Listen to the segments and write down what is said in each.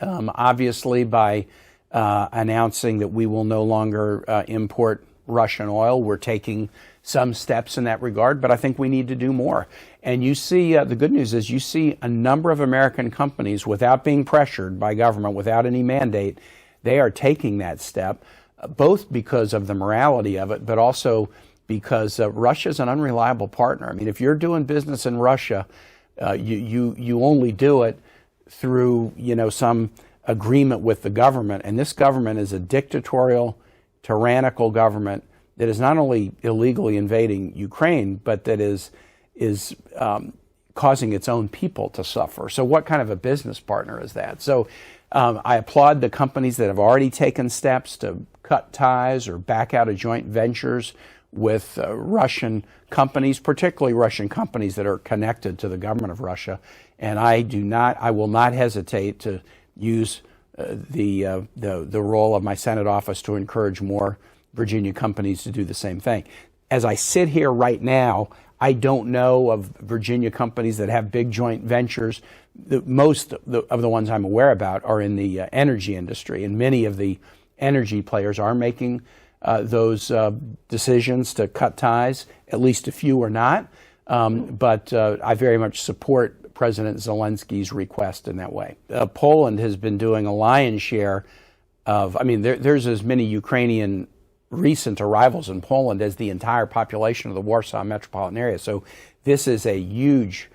Obviously, by announcing that we will no longer import Russian oil, we're taking some steps in that regard, but I think we need to do more. And you see, the good news is you see a number of American companies, without being pressured by government, without any mandate, they are taking that step, both because of the morality of it, but also because Russia's an unreliable partner. I mean, if you're doing business in Russia, you only do it through, some agreement with the government. And this government is a dictatorial, tyrannical government that is not only illegally invading Ukraine, but that is causing its own people to suffer. So what kind of a business partner is that? So I applaud the companies that have already taken steps to cut ties or back out of joint ventures with Russian companies, particularly Russian companies that are connected to the government of Russia. And I will not hesitate to use the role of my Senate office to encourage more Virginia companies to do the same thing. As I sit here right now, I don't know of Virginia companies that have big joint ventures. Most of the ones I'm aware about are in the energy industry, and many of the energy players are making those decisions to cut ties. At least a few are not. But I very much support President Zelensky's request in that way. Poland has been doing a lion's share of, there's as many Ukrainian recent arrivals in Poland as the entire population of the Warsaw metropolitan area. So this is a huge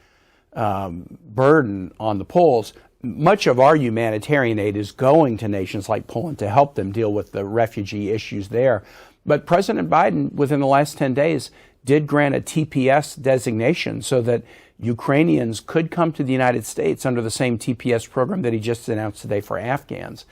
burden on the Poles. Much of our humanitarian aid is going to nations like Poland to help them deal with the refugee issues there. But President Biden, within the last 10 days, did grant a TPS designation so that Ukrainians could come to the United States under the same TPS program that he just announced today for Afghans.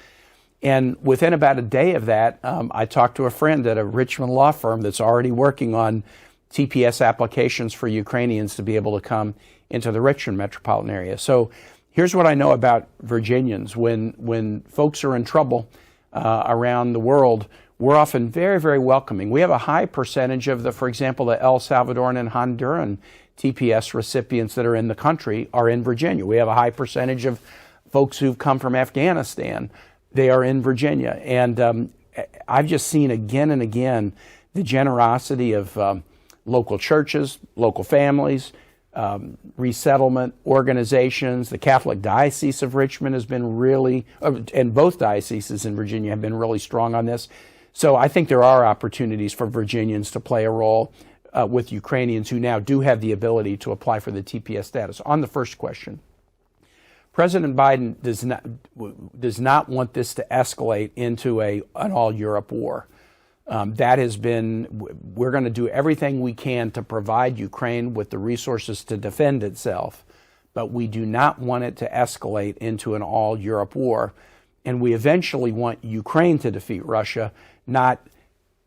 And within about a day of that, I talked to a friend at a Richmond law firm that's already working on TPS applications for Ukrainians to be able to come into the Richmond metropolitan area. So here's what I know about Virginians. When folks are in trouble around the world, we're often very, very welcoming. We have a high percentage of for example, the El Salvadoran and Honduran TPS recipients that are in the country are in Virginia. We have a high percentage of folks who've come from Afghanistan. They are in Virginia. And I've just seen again and again the generosity of local churches, local families, resettlement organizations. The Catholic Diocese of Richmond has been really, and both dioceses in Virginia have been really strong on this. So I think there are opportunities for Virginians to play a role with Ukrainians who now do have the ability to apply for the TPS status. On the first question, President Biden does not want this to escalate into an all-Europe war. We're going to do everything we can to provide Ukraine with the resources to defend itself, but we do not want it to escalate into an all-Europe war. And we eventually want Ukraine to defeat Russia, not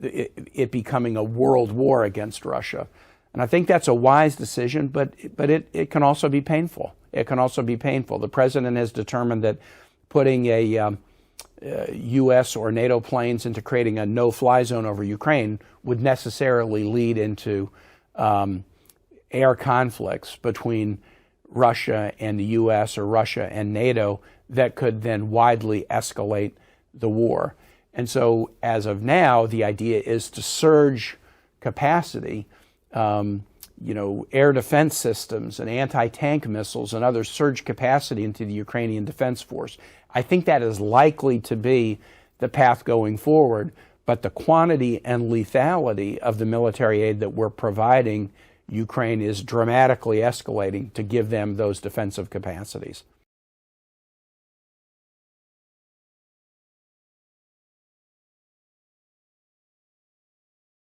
it becoming a world war against Russia. And I think that's a wise decision, but it can also be painful. It can also be painful. The president has determined that putting a U.S. or NATO planes into creating a no-fly zone over Ukraine would necessarily lead into air conflicts between Russia and the U.S. or Russia and NATO that could then widely escalate the war. And so as of now, the idea is to surge capacity, air defense systems and anti-tank missiles and other surge capacity into the Ukrainian Defense Force. I think that is likely to be the path going forward, but the quantity and lethality of the military aid that we're providing Ukraine is dramatically escalating to give them those defensive capacities.